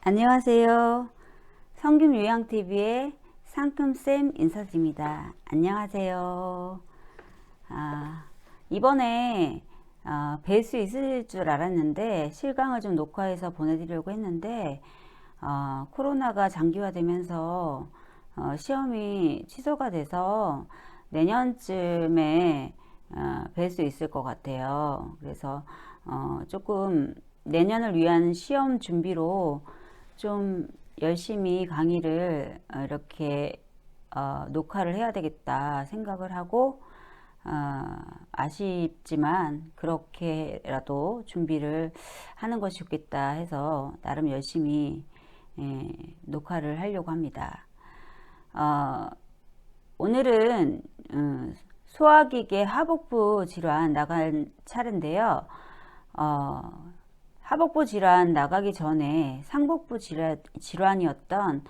안녕하세요. 성김요양TV의 상큼쌤 인사드립니다. 안녕하세요. 이번에 뵐 수 있을 줄 알았는데 실강을 좀 녹화해서 보내드리려고 했는데 코로나가 장기화되면서 시험이 취소가 돼서 내년쯤에 뵐 수 있을 것 같아요. 그래서 조금 내년을 위한 시험 준비로 좀 열심히 강의를 이렇게 녹화를 해야 되겠다 생각을 하고 아쉽지만 그렇게라도 준비를 하는 것이 좋겠다 해서 나름 열심히 녹화를 하려고 합니다. 오늘은 소화기계 하복부 질환 나갈 차례인데요. 하복부 질환 나가기 전에 상복부 질환이었던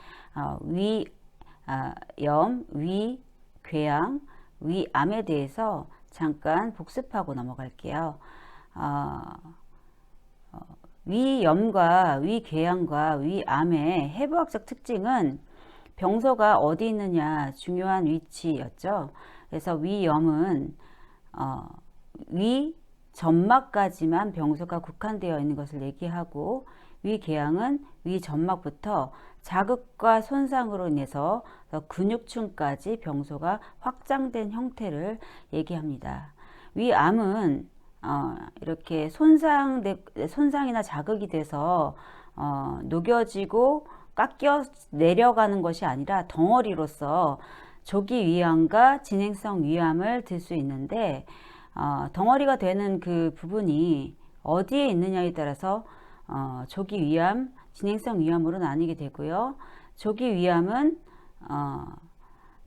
위염, 위궤양, 위암에 대해서 잠깐 복습하고 넘어갈게요. 위염과 위궤양과 위암의 해부학적 특징은 병소가 어디 있느냐 중요한 위치였죠. 그래서 위염은 위 점막까지만 병소가 국한되어 있는 것을 얘기하고 위궤양은 위점막부터 자극과 손상으로 인해서 근육층까지 병소가 확장된 형태를 얘기합니다. 위암은 이렇게 손상이나 자극이 돼서 녹여지고 깎여 내려가는 것이 아니라 덩어리로서 조기 위암과 진행성 위암을 들 수 있는데 덩어리가 되는 그 부분이 어디에 있느냐에 따라서 조기 위암, 진행성 위암으로 나뉘게 되고요. 조기 위암은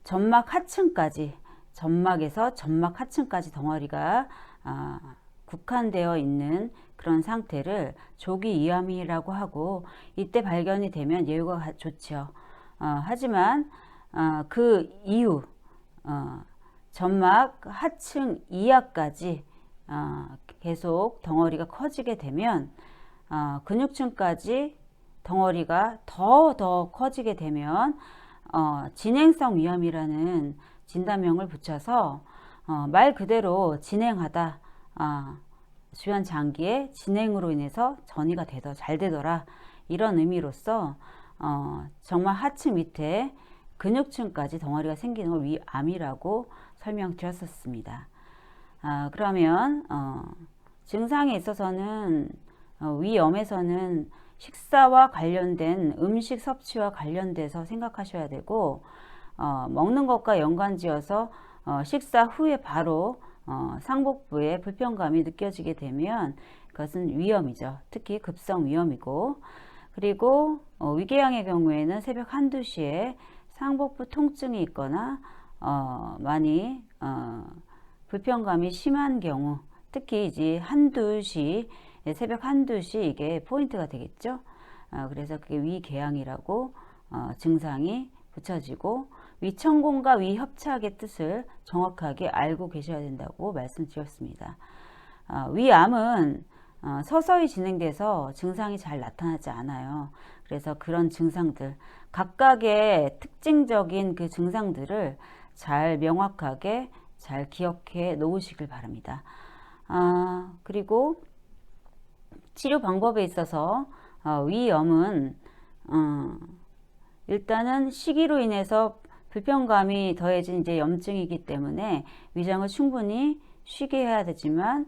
점막 하층까지, 점막에서 점막 하층까지 덩어리가 국한되어 있는 그런 상태를 조기 위암이라고 하고 이때 발견이 되면 예후가 좋죠. 하지만 그 이후 점막 하층 이하까지 계속 덩어리가 커지게 되면 근육층까지 덩어리가 더 커지게 되면 진행성 위암이라는 진단명을 붙여서 말 그대로 진행하다 주변 장기의 진행으로 인해서 전이가 잘 되더라 이런 의미로서 정말 하층 밑에 근육층까지 덩어리가 생기는 걸 위암이라고 설명드렸었습니다. 그러면 증상에 있어서는 위염에서는 식사와 관련된 음식 섭취와 관련돼서 생각하셔야 되고 먹는 것과 연관지어서 식사 후에 바로 상복부에 불편감이 느껴지게 되면 그것은 위염이죠. 특히 급성 위염이고 그리고 위궤양의 경우에는 새벽 1, 2시에 상복부 통증이 있거나 많이 불편감이 심한 경우 특히 이제 1, 2시 새벽 1, 2시 이게 포인트가 되겠죠. 그래서 그게 위궤양이라고 증상이 붙여지고 위천공과 위협착의 뜻을 정확하게 알고 계셔야 된다고 말씀드렸습니다. 위암은 서서히 진행돼서 증상이 잘 나타나지 않아요. 그래서 그런 증상들 각각의 특징적인 그 증상들을 잘 명확하게 잘 기억해 놓으시길 바랍니다. 그리고 치료 방법에 있어서 위염은 일단은 시기로 인해서 불편감이 더해진 이제 염증이기 때문에 위장을 충분히 쉬게 해야 되지만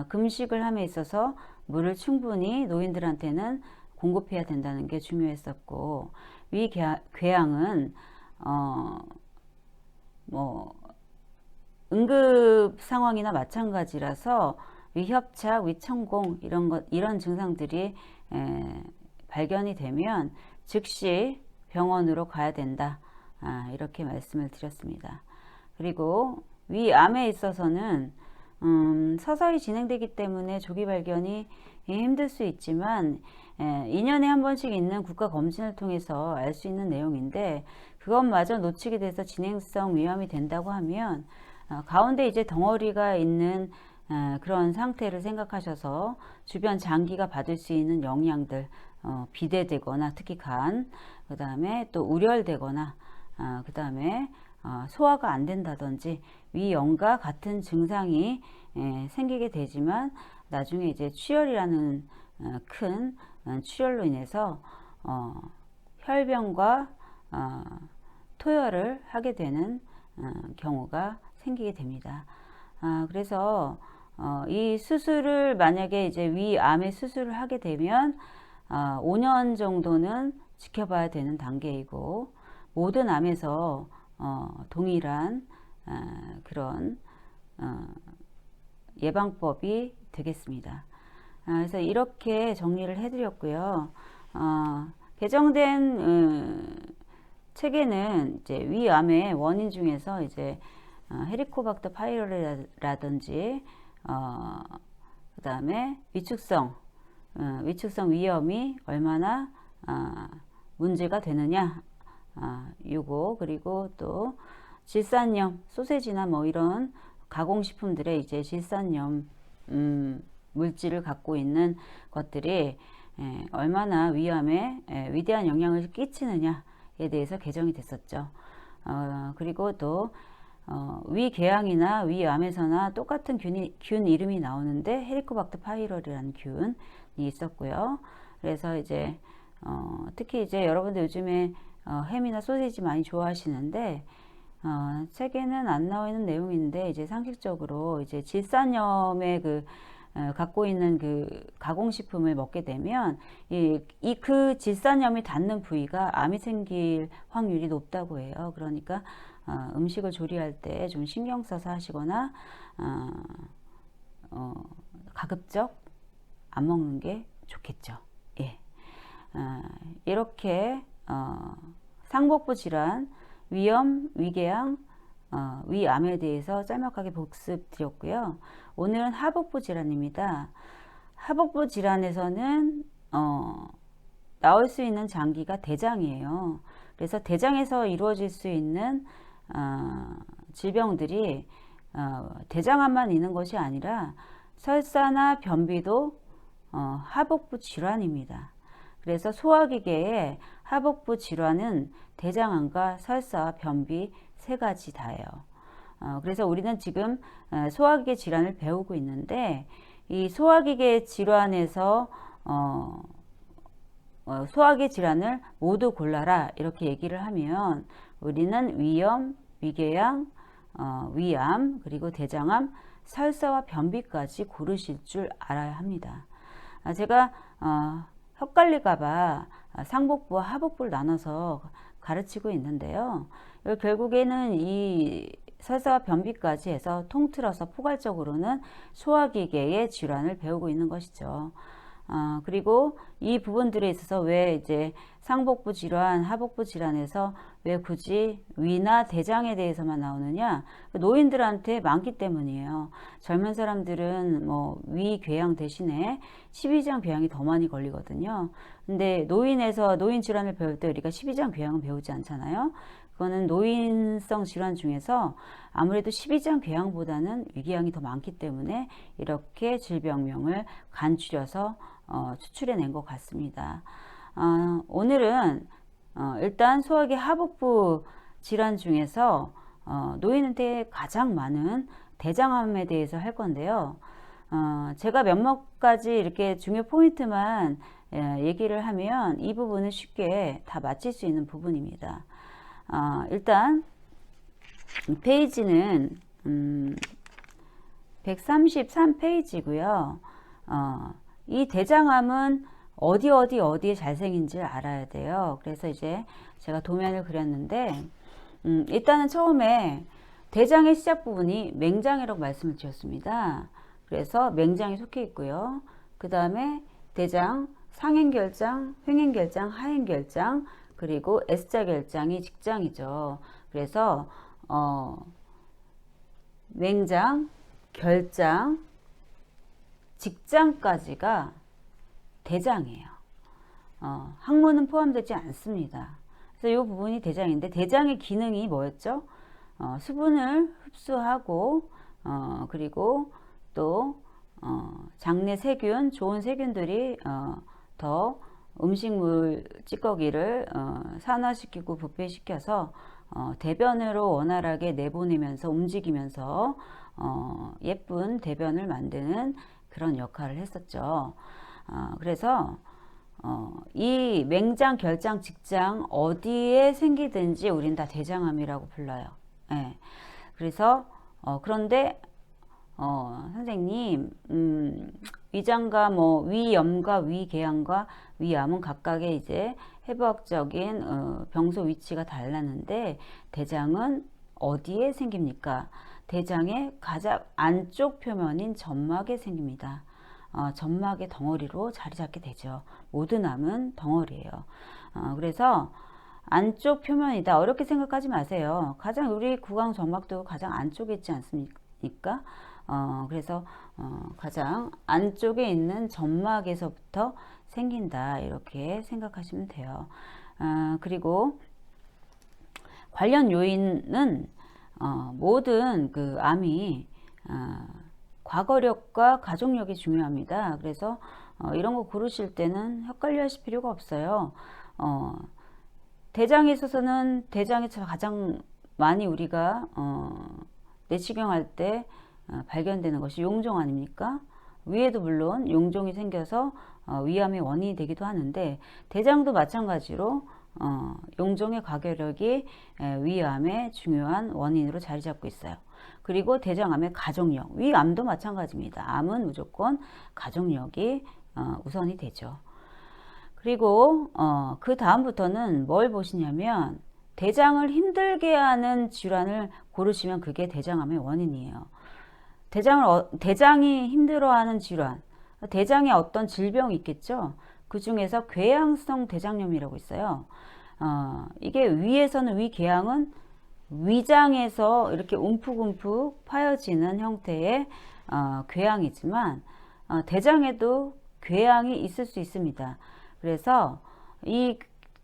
금식을 함에 있어서 물을 충분히 노인들한테는 공급해야 된다는 게 중요했었고 위궤양은 응급 상황이나 마찬가지라서 위협착, 위천공 이런 증상들이 발견이 되면 즉시 병원으로 가야 된다. 이렇게 말씀을 드렸습니다. 그리고 위암에 있어서는 서서히 진행되기 때문에 조기 발견이 힘들 수 있지만 2년에 한 번씩 있는 국가 검진을 통해서 알 수 있는 내용인데 그것마저 놓치게 돼서 진행성 위암이 된다고 하면 가운데 이제 덩어리가 있는 그런 상태를 생각하셔서 주변 장기가 받을 수 있는 영양들, 비대되거나 특히 간, 그 다음에 또 우렬되거나, 그 다음에 소화가 안 된다든지 위염과 같은 증상이 생기게 되지만 나중에 이제 출혈이라는 큰 출혈로 인해서 혈변과 토혈을 하게 되는 경우가 생기게 됩니다. 그래서 이 수술을 만약에 이제 위암의 수술을 하게 되면 5년 정도는 지켜봐야 되는 단계이고 모든 암에서 동일한 그런 예방법이 되겠습니다. 그래서 이렇게 정리를 해드렸고요. 개정된 책에는 이제 위암의 원인 중에서 이제 헤리코박터 파이로리라든지 그 다음에 위축성 위염이 얼마나 문제가 되느냐 요거 그리고 또 질산염 소세지나 뭐 이런 가공식품들의 이제 질산염 물질을 갖고 있는 것들이 얼마나 위암에 위대한 영향을 끼치느냐에 대해서 개정이 됐었죠. 그리고 또 위궤양이나 위암에서나 똑같은 균 이름이 나오는데 헤리코박터 파이로리라는 균이 있었고요. 그래서 이제 특히 이제 여러분들 요즘에 햄이나 소시지 많이 좋아하시는데 책에는 안 나와 있는 내용인데 이제 상식적으로 이제 질산염의 갖고 있는 그 가공식품을 먹게 되면 그 질산염이 닿는 부위가 암이 생길 확률이 높다고 해요. 그러니까 음식을 조리할 때 좀 신경 써서 하시거나 가급적 안 먹는 게 좋겠죠. 예. 이렇게 상복부 질환, 위염, 위궤양, 위암에 대해서 짤막하게 복습 드렸고요. 오늘은 하복부 질환입니다. 하복부 질환에서는 나올 수 있는 장기가 대장이에요. 그래서 대장에서 이루어질 수 있는 질병들이 대장암만 있는 것이 아니라 설사나 변비도 하복부 질환입니다. 그래서 소화기계의 하복부 질환은 대장암과 설사, 변비 세 가지 다예요. 그래서 우리는 지금 소화기계 질환을 배우고 있는데 이 소화기계 질환에서 소화기 질환을 모두 골라라 이렇게 얘기를 하면 우리는 위염, 위궤양, 위암, 그리고 대장암, 설사와 변비까지 고르실 줄 알아야 합니다. 제가 헷갈릴까봐 상복부와 하복부를 나눠서 가르치고 있는데요. 결국에는 이 설사와 변비까지 해서 통틀어서 포괄적으로는 소화기계의 질환을 배우고 있는 것이죠. 그리고 이 부분들에 있어서 왜 이제 상복부 질환, 하복부 질환에서 왜 굳이 위나 대장에 대해서만 나오느냐? 노인들한테 많기 때문이에요. 젊은 사람들은 뭐 위궤양 대신에 십이장 궤양이 더 많이 걸리거든요. 근데 노인 질환을 배울 때 우리가 십이장 궤양은 배우지 않잖아요. 그거는 노인성 질환 중에서 아무래도 십이장 궤양보다는 위궤양이 더 많기 때문에 이렇게 질병명을 간추려서 추출해낸 것 같습니다. 오늘은 일단 소화기 하복부 질환 중에서 노인한테 가장 많은 대장암에 대해서 할 건데요. 제가 몇몇 가지 이렇게 중요 포인트만 얘기를 하면 이 부분은 쉽게 다 맞힐 수 있는 부분입니다. 일단 페이지는 133페이지고요. 이 대장암은 어디에 잘 생긴지 알아야 돼요. 그래서 이제 제가 도면을 그렸는데 일단은 처음에 대장의 시작 부분이 맹장이라고 말씀을 드렸습니다. 그래서 맹장이 속해 있고요. 그 다음에 대장, 상행결장, 횡행결장, 하행결장, 그리고 S자결장이 직장이죠. 그래서 맹장, 결장, 직장까지가 대장이에요. 항문은 포함되지 않습니다. 그래서 이 부분이 대장인데 대장의 기능이 뭐였죠? 수분을 흡수하고 그리고 또 장내 세균, 좋은 세균들이 더 음식물 찌꺼기를 산화시키고 부패시켜서 대변으로 원활하게 내보내면서 움직이면서 예쁜 대변을 만드는 그런 역할을 했었죠. 그래서 이 맹장, 결장, 직장 어디에 생기든지 우린 다 대장암이라고 불러요. 예. 그래서 그런데 선생님, 위장과 뭐 위염과 위궤양과 위암은 각각의 이제 해부학적인 병소 위치가 달랐는데 대장은 어디에 생깁니까? 대장의 가장 안쪽 표면인 점막에 생깁니다. 점막의 덩어리로 자리 잡게 되죠. 모든 암은 덩어리예요. 그래서 안쪽 표면이다. 어렵게 생각하지 마세요. 가장 우리 구강 점막도 가장 안쪽에 있지 않습니까? 그래서 가장 안쪽에 있는 점막에서부터 생긴다. 이렇게 생각하시면 돼요. 그리고 관련 요인은 모든 그 암이 과거력과 가족력이 중요합니다. 그래서 이런 거 고르실 때는 헷갈려 하실 필요가 없어요. 대장에 있어서는 대장에서 가장 많이 우리가 내시경할 때 발견되는 것이 용종 아닙니까? 위에도 물론 용종이 생겨서 위암의 원인이 되기도 하는데 대장도 마찬가지로 용종의 과거력이 위암의 중요한 원인으로 자리 잡고 있어요. 그리고 대장암의 가족력, 위암도 마찬가지입니다. 암은 무조건 가족력이 우선이 되죠. 그리고 그 다음부터는 뭘 보시냐면 대장을 힘들게 하는 질환을 고르시면 그게 대장암의 원인이에요. 대장이 힘들어하는 질환, 대장에 어떤 질병이 있겠죠. 그 중에서 궤양성 대장염이라고 있어요. 이게 위에서는 위궤양은 위장에서 이렇게 움푹움푹 파여지는 형태의 궤양이지만 대장에도 궤양이 있을 수 있습니다. 그래서 이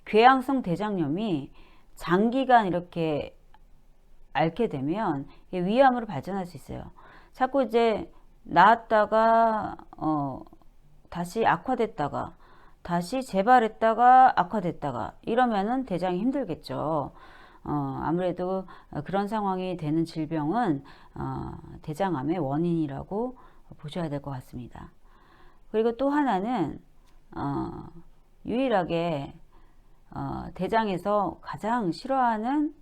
궤양성 대장염이 장기간 이렇게 앓게 되면 위암으로 발전할 수 있어요. 자꾸 이제 나았다가 다시 악화됐다가 다시 재발했다가 악화됐다가 이러면은 대장이 힘들겠죠. 아무래도 그런 상황이 되는 질병은 대장암의 원인이라고 보셔야 될 것 같습니다. 그리고 또 하나는 유일하게 대장에서 가장 싫어하는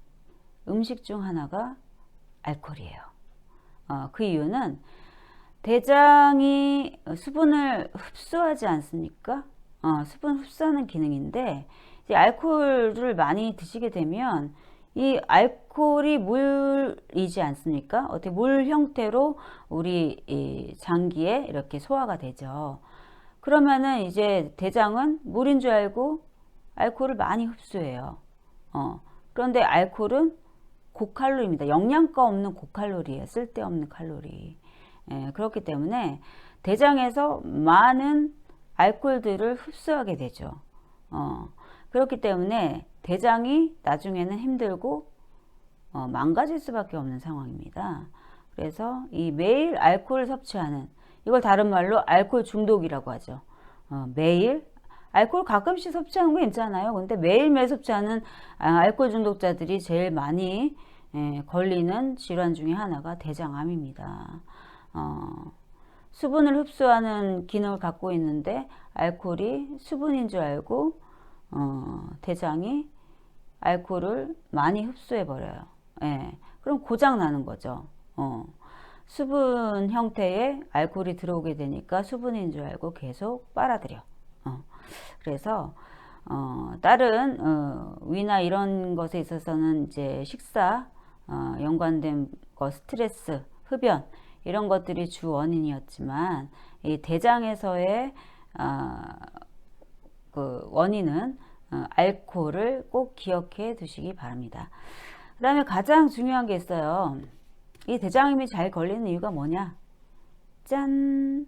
음식 중 하나가 알코올이에요. 그 이유는 대장이 수분을 흡수하지 않습니까? 수분 흡수하는 기능인데 이제 알코올을 많이 드시게 되면 이 알코올이 물이지 않습니까? 어떻게 물 형태로 우리 이 장기에 이렇게 소화가 되죠. 그러면은 이제 대장은 물인 줄 알고 알코올을 많이 흡수해요. 그런데 알코올은 고칼로리입니다. 영양가 없는 고칼로리예요. 쓸데없는 칼로리. 그렇기 때문에 대장에서 많은 알코올들을 흡수하게 되죠. 그렇기 때문에 대장이 나중에는 힘들고 망가질 수밖에 없는 상황입니다. 그래서 이 매일 알코올 섭취하는, 이걸 다른 말로 알코올 중독이라고 하죠. 매일 알코올 가끔씩 섭취하는 거 괜찮아요. 근데 매일매일 섭취하는 알코올 중독자들이 제일 많이 걸리는 질환 중에 하나가 대장암입니다. 수분을 흡수하는 기능을 갖고 있는데 알코올이 수분인 줄 알고 대장이 알코올을 많이 흡수해 버려요. 그럼 고장 나는 거죠. 수분 형태의 알코올이 들어오게 되니까 수분인 줄 알고 계속 빨아들여. 그래서 다른 위나 이런 것에 있어서는 이제 식사 연관된 거, 스트레스, 흡연 이런 것들이 주 원인이었지만 이 대장에서의 그 원인은 알코올을 꼭 기억해 두시기 바랍니다. 그 다음에 가장 중요한 게 있어요. 이 대장암이 잘 걸리는 이유가 뭐냐? 짠!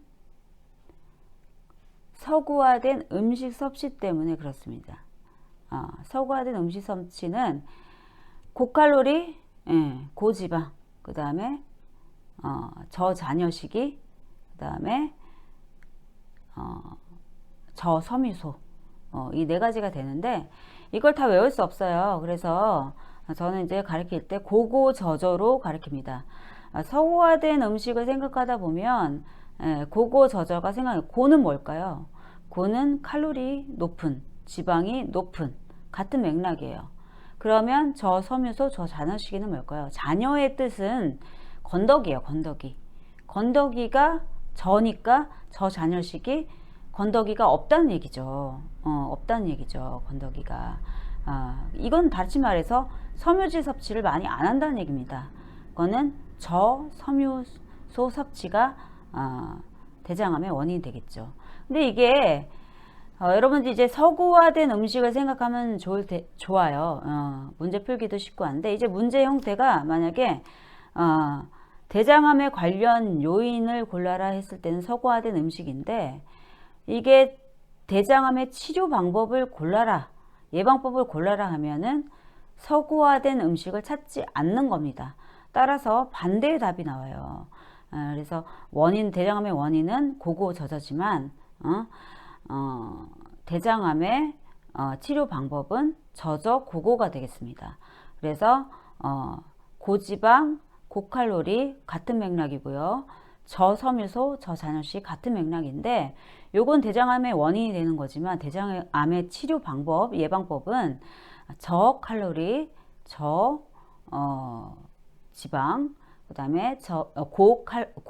서구화된 음식 섭취 때문에 그렇습니다. 서구화된 음식 섭취는 고칼로리, 고지방, 그 다음에 저잔여식이 그다음에 저섬유소, 이 네 가지가 되는데 이걸 다 외울 수 없어요. 그래서 저는 이제 가르칠 때 고고 저저로 가르칩니다. 서구화된 음식을 생각하다 보면 고고 저저가 생각해요. 고는 뭘까요? 고는 칼로리 높은, 지방이 높은, 같은 맥락이에요. 그러면 저섬유소, 저자녀시기는 뭘까요? 자녀의 뜻은 건더기예요. 건더기. 건더기가 저니까 저자녀식이 건더기가 없다는 얘기죠. 없다는 얘기죠. 건더기가. 이건 다시 말해서 섬유질 섭취를 많이 안 한다는 얘기입니다. 그거는 저섬유소 섭취가 대장암의 원인이 되겠죠. 근데 이게 여러분들 이제 서구화된 음식을 생각하면 좋아요. 문제 풀기도 쉽고 한데 이제 문제 형태가 만약에 대장암에 관련 요인을 골라라 했을 때는 서구화된 음식인데 이게 대장암의 치료 방법을 골라라, 예방법을 골라라 하면은 서구화된 음식을 찾지 않는 겁니다. 따라서 반대의 답이 나와요. 그래서 대장암의 원인은 고고저저지만 대장암의 치료 방법은 저저고고가 되겠습니다. 그래서 고지방, 고칼로리 같은 맥락이고요. 저섬유소, 저자녀식 같은 맥락인데 요건 대장암의 원인이 되는 거지만 대장암의 치료 방법, 예방법은 저칼로리, 저지방, 그 다음에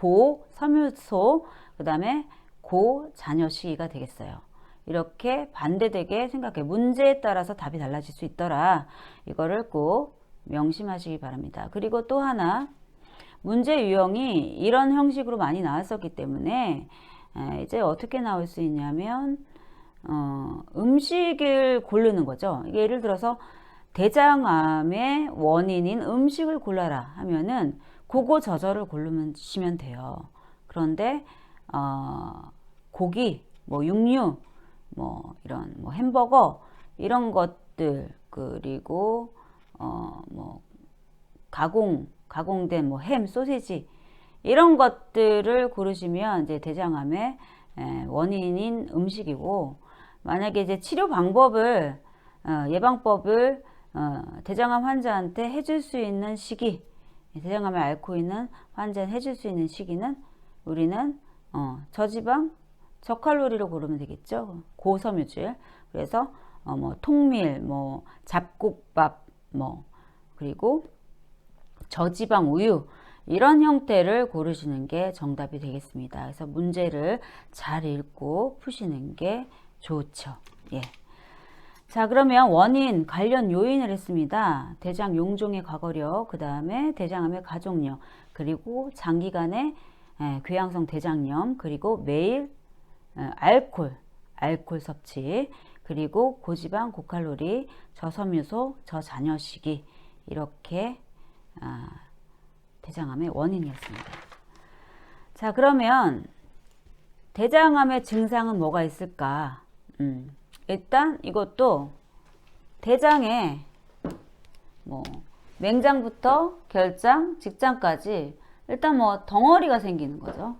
고섬유소, 그 다음에 고자녀식이가 되겠어요. 이렇게 반대되게 생각해. 문제에 따라서 답이 달라질 수 있더라. 이거를 꼭 명심하시기 바랍니다. 그리고 또 하나, 문제 유형이 이런 형식으로 많이 나왔었기 때문에 이제 어떻게 나올 수 있냐면 음식을 고르는 거죠. 예를 들어서 대장암의 원인인 음식을 골라라 하면은 고고저저를 고르시면 돼요. 그런데 고기, 뭐 육류, 뭐 이런 뭐 햄버거 이런 것들, 그리고 뭐 가공된 뭐 햄, 소시지 이런 것들을 고르시면 이제 대장암의 원인인 음식이고, 만약에 이제 치료 방법을 예방법을 대장암 환자한테 해줄 수 있는 시기, 대장암을 앓고 있는 환자는 해줄 수 있는 시기는 우리는 저지방, 저칼로리로 고르면 되겠죠. 고섬유질. 그래서 뭐 통밀, 뭐 잡곡밥, 뭐 그리고 저지방 우유 이런 형태를 고르시는 게 정답이 되겠습니다. 그래서 문제를 잘 읽고 푸시는 게 좋죠. 예. 자, 그러면 원인, 관련 요인을 했습니다. 대장 용종의 과거력, 그 다음에 대장암의 가족력, 그리고 장기간의 궤양성 대장염, 그리고 매일 알코올 섭취, 그리고 고지방, 고칼로리, 저섬유소, 저자녀식이 이렇게 대장암의 원인이었습니다. 자, 그러면 대장암의 증상은 뭐가 있을까? 일단 이것도 대장에 뭐 맹장부터 결장, 직장까지 일단 뭐 덩어리가 생기는 거죠.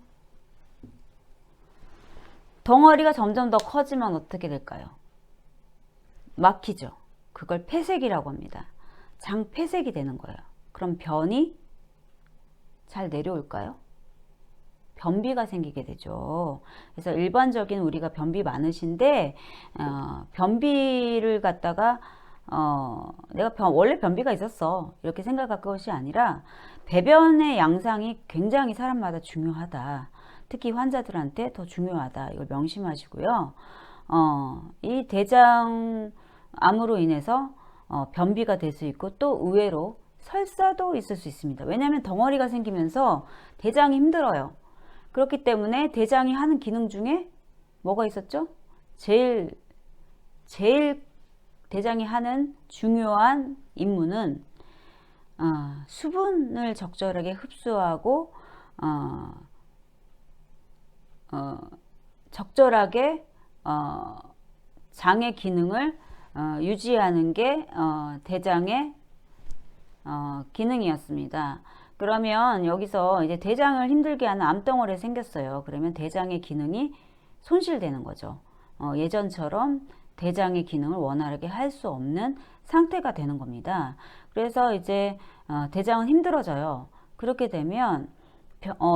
덩어리가 점점 더 커지면 어떻게 될까요? 막히죠. 그걸 폐색이라고 합니다. 장폐색이 되는 거예요. 그럼 변이 잘 내려올까요? 변비가 생기게 되죠. 그래서 일반적인 우리가 변비 많으신데 변비를 갖다가 내가 원래 변비가 있었어 이렇게 생각할 것이 아니라 배변의 양상이 굉장히 사람마다 중요하다. 특히 환자들한테 더 중요하다. 이걸 명심하시고요. 이 대장암으로 인해서 변비가 될 수 있고 또 의외로 설사도 있을 수 있습니다. 왜냐하면 덩어리가 생기면서 대장이 힘들어요. 그렇기 때문에 대장이 하는 기능 중에 뭐가 있었죠? 제일 대장이 하는 중요한 임무는 수분을 적절하게 흡수하고 적절하게 장의 기능을 유지하는 게 대장의 기능이었습니다. 그러면 여기서 이제 대장을 힘들게 하는 암덩어리가 생겼어요. 그러면 대장의 기능이 손실되는 거죠. 예전처럼 대장의 기능을 원활하게 할 수 없는 상태가 되는 겁니다. 그래서 이제 대장은 힘들어져요. 그렇게 되면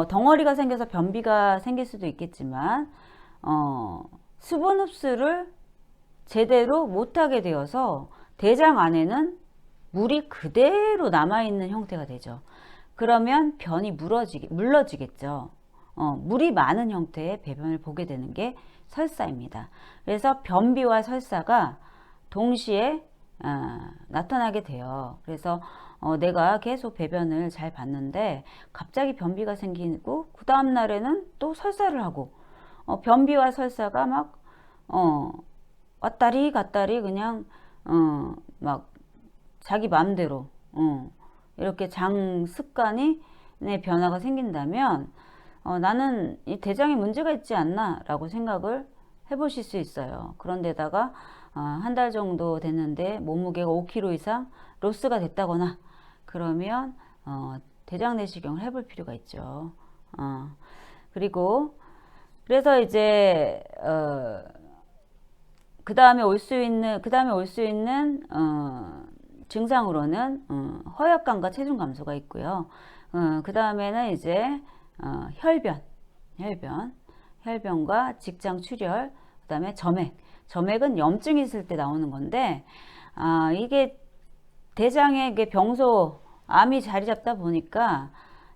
덩어리가 생겨서 변비가 생길 수도 있겠지만 수분 흡수를 제대로 못하게 되어서 대장 안에는 물이 그대로 남아있는 형태가 되죠. 그러면 변이 물러지겠죠. 물이 많은 형태의 배변을 보게 되는 게 설사입니다. 그래서 변비와 설사가 동시에 나타나게 돼요. 그래서 내가 계속 배변을 잘 봤는데 갑자기 변비가 생기고 그 다음 날에는 또 설사를 하고 변비와 설사가 막 왔다리 갔다리 그냥 막 자기 마음대로 이렇게 장 습관이 내 변화가 생긴다면 나는 이 대장에 문제가 있지 않나 라고 생각을 해보실 수 있어요. 그런데다가 한 달 정도 됐는데 몸무게가 5kg 이상 로스가 됐다거나 그러면 대장 내시경을 해볼 필요가 있죠. 그리고 그래서 이제 그 다음에 올 수 있는 증상으로는 허약감과 체중 감소가 있고요. 그 다음에는 이제 혈변과 직장 출혈, 그 다음에 점액은 염증이 있을 때 나오는 건데 이게 대장에 이게 병소 암이 자리 잡다 보니까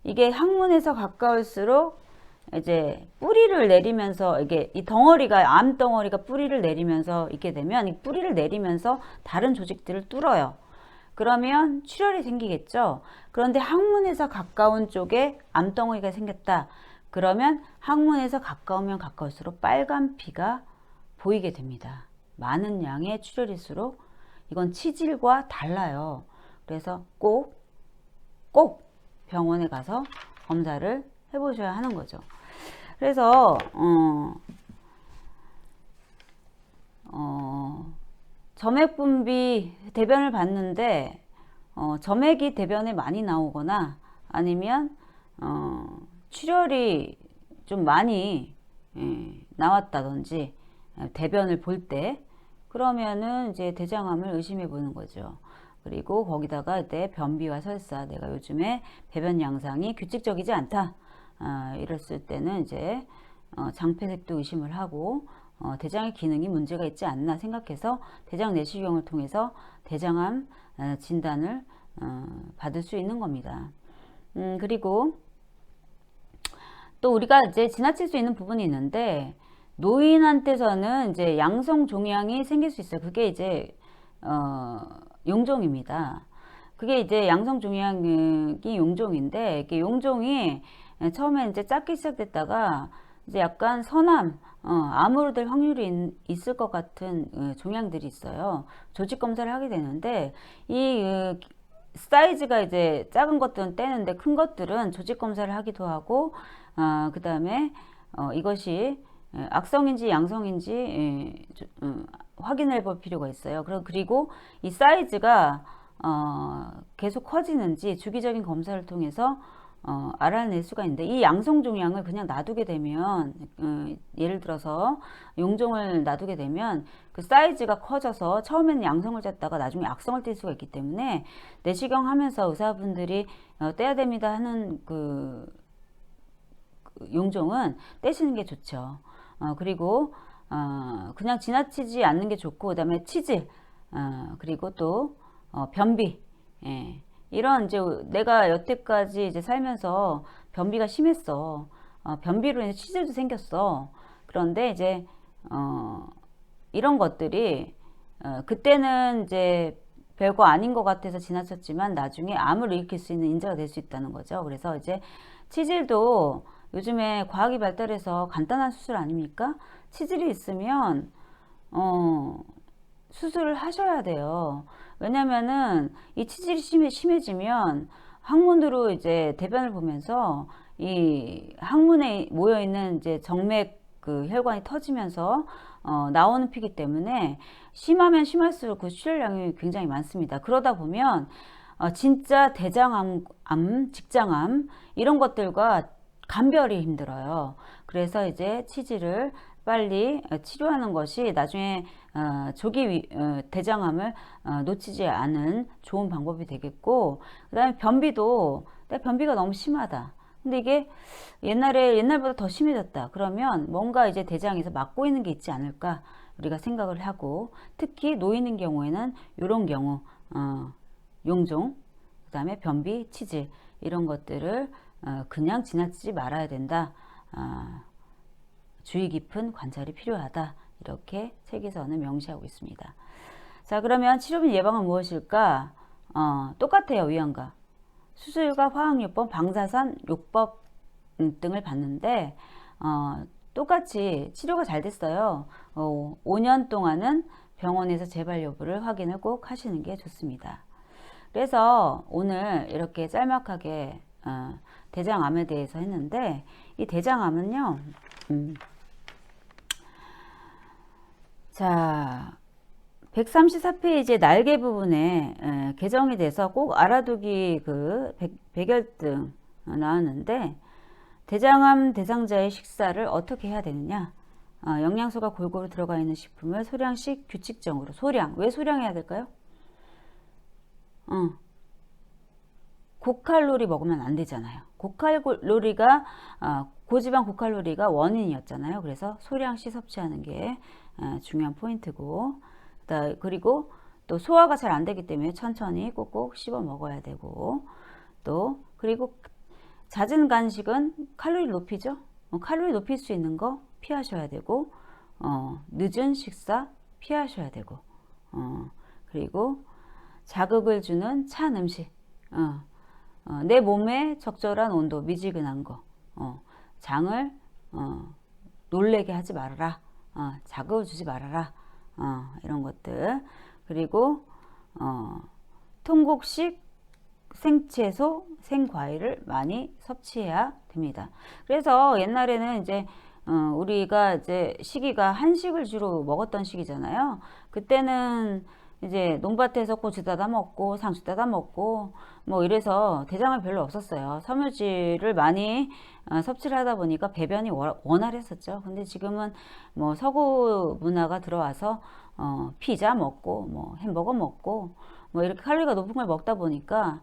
이게 항문에서 가까울수록 이제 뿌리를 내리면서 이게 이 덩어리가 암 덩어리가 뿌리를 내리면서 있게 되면 이 뿌리를 내리면서 다른 조직들을 뚫어요. 그러면 출혈이 생기겠죠. 그런데 항문에서 가까운 쪽에 암 덩어리가 생겼다. 그러면 항문에서 가까우면 가까울수록 빨간 피가 보이게 됩니다. 많은 양의 출혈일수록 이건 치질과 달라요. 그래서 꼭 병원에 가서 검사를 해보셔야 하는 거죠. 그래서 점액 분비 대변을 봤는데 점액이 대변에 많이 나오거나 아니면 출혈이 좀 많이 나왔다든지 대변을 볼 때 그러면은 이제 대장암을 의심해 보는 거죠. 그리고 거기다가 이때 변비와 설사, 내가 요즘에 배변 양상이 규칙적이지 않다. 이랬을 때는 이제 장폐색도 의심을 하고 대장의 기능이 문제가 있지 않나 생각해서 대장 내시경을 통해서 대장암 진단을 받을 수 있는 겁니다. 그리고 또 우리가 이제 지나칠 수 있는 부분이 있는데 노인한테서는 이제 양성 종양이 생길 수 있어요. 그게 이제 용종입니다. 그게 이제 양성 종양이 용종인데 이게 용종이 처음에 이제 작게 시작됐다가 이제 약간 선암, 암으로 될 확률이 있을 것 같은 종양들이 있어요. 조직 검사를 하게 되는데 이 사이즈가 이제 작은 것들은 떼는데 큰 것들은 조직 검사를 하기도 하고 그 다음에 이것이 악성인지 양성인지 확인해 볼 필요가 있어요. 그리고 이 사이즈가 계속 커지는지 주기적인 검사를 통해서 알아낼 수가 있는데 이 양성 종양을 그냥 놔두게 되면 예를 들어서 용종을 놔두게 되면 그 사이즈가 커져서 처음에는 양성을 뗐다가 나중에 악성을 띨 수가 있기 때문에 내시경 하면서 의사분들이 떼야 됩니다 하는 그 용종은 떼시는 게 좋죠. 그리고 그냥 지나치지 않는 게 좋고 그 다음에 치질 그리고 또 변비 이런 이제 내가 여태까지 이제 살면서 변비가 심했어. 변비로 인해 치질도 생겼어. 그런데 이제 이런 것들이 그때는 이제 별거 아닌 것 같아서 지나쳤지만 나중에 암을 일으킬 수 있는 인자가 될 수 있다는 거죠. 그래서 이제 치질도 요즘에 과학이 발달해서 간단한 수술 아닙니까? 치질이 있으면 수술을 하셔야 돼요. 왜냐면은 이 치질이 심해지면 항문으로 이제 대변을 보면서 이 항문에 모여 있는 이제 정맥 그 혈관이 터지면서 나오는 피기 때문에 심하면 심할수록 그 출혈량이 굉장히 많습니다. 그러다 보면 진짜 대장암, 직장암 이런 것들과 감별이 힘들어요. 그래서 이제 치질을 빨리 치료하는 것이 나중에 조기 대장암을 놓치지 않은 좋은 방법이 되겠고, 그 다음에 변비도 내 변비가 너무 심하다. 근데 이게 옛날보다 더 심해졌다. 그러면 뭔가 이제 대장에서 막고 있는 게 있지 않을까 우리가 생각을 하고, 특히 노인인 경우에는 이런 경우 용종, 그 다음에 변비, 치질 이런 것들을 그냥 지나치지 말아야 된다. 주의 깊은 관찰이 필요하다. 이렇게 책에서는 명시하고 있습니다. 자, 그러면 치료비 예방은 무엇일까? 똑같아요. 위험과 수술과 화학요법, 방사선 요법 등을 봤는데 똑같이 치료가 잘 됐어요. 5년 동안은 병원에서 재발 여부를 확인을 꼭 하시는 게 좋습니다. 그래서 오늘 이렇게 짤막하게 대장암에 대해서 했는데, 이 대장암은요, 자, 134페이지의 날개 부분에 개정이 돼서 꼭 알아두기 백열등 나왔는데, 대장암 대상자의 식사를 어떻게 해야 되느냐? 영양소가 골고루 들어가 있는 식품을 소량씩 규칙적으로, 왜 소량해야 될까요? 고칼로리 먹으면 안 되잖아요. 고지방 고칼로리가 원인이었잖아요. 그래서 소량씩 섭취하는 게 중요한 포인트고, 그리고 또 소화가 잘 안 되기 때문에 천천히 꼭꼭 씹어 먹어야 되고, 또 그리고 잦은 간식은 칼로리를 높이죠. 칼로리 높일 수 있는 거 피하셔야 되고, 늦은 식사 피하셔야 되고, 그리고 자극을 주는 찬 음식, 내 몸에 적절한 온도, 미지근한 거, 장을 놀래게 하지 말아라, 자극을 주지 말아라, 이런 것들. 그리고 통곡식 생채소, 생과일을 많이 섭취해야 됩니다. 그래서 옛날에는 이제 우리가 이제 시기가 한식을 주로 먹었던 시기잖아요. 그때는 이제 논밭에서 고추 따다 먹고 상추 따다 먹고 뭐 이래서 대장암이 별로 없었어요. 섬유질을 많이 섭취를 하다 보니까 배변이 원활했었죠. 근데 지금은 뭐 서구 문화가 들어와서 피자 먹고 뭐 햄버거 먹고 뭐 이렇게 칼로리가 높은 걸 먹다 보니까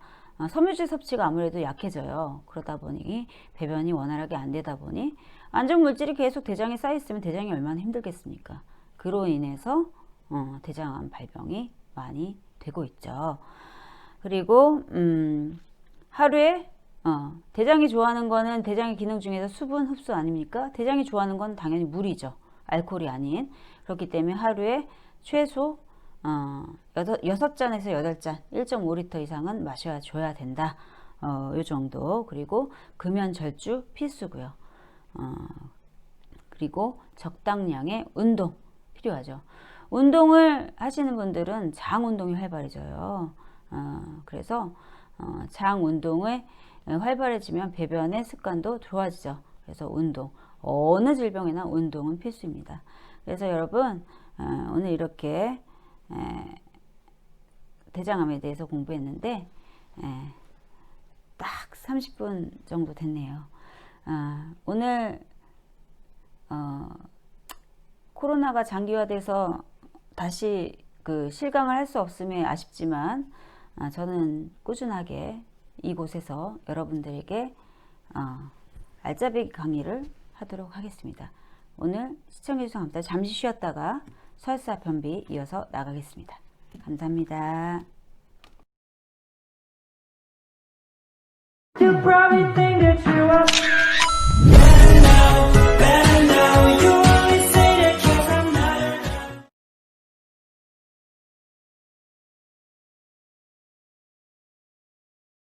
섬유질 섭취가 아무래도 약해져요. 그러다 보니 배변이 원활하게 안 되다 보니 안 좋은 물질이 계속 대장에 쌓여 있으면 대장이 얼마나 힘들겠습니까? 그로 인해서 대장암 발병이 많이 되고 있죠. 그리고 하루에 대장이 좋아하는 거는 대장의 기능 중에서 수분 흡수 아닙니까? 대장이 좋아하는 건 당연히 물이죠. 알코올이 아닌. 그렇기 때문에 하루에 최소 6잔에서 8잔 1.5리터 이상은 마셔줘야 된다. 이 정도. 그리고 금연절주 필수고요. 그리고 적당량의 운동 필요하죠. 운동을 하시는 분들은 장 운동이 활발해져요. 그래서 장 운동에 활발해지면 배변의 습관도 좋아지죠. 그래서 운동, 어느 질병이나 운동은 필수입니다. 그래서 여러분 오늘 이렇게 대장암에 대해서 공부했는데 딱 30분 정도 됐네요. 오늘 코로나가 장기화돼서 다시 실강을 할 수 없음에 아쉽지만 저는 꾸준하게 이곳에서 여러분들에게 알짜배기 강의를 하도록 하겠습니다. 오늘 시청해주셔서 감사합니다. 잠시 쉬었다가 설사 변비 이어서 나가겠습니다. 감사합니다. You probably think that you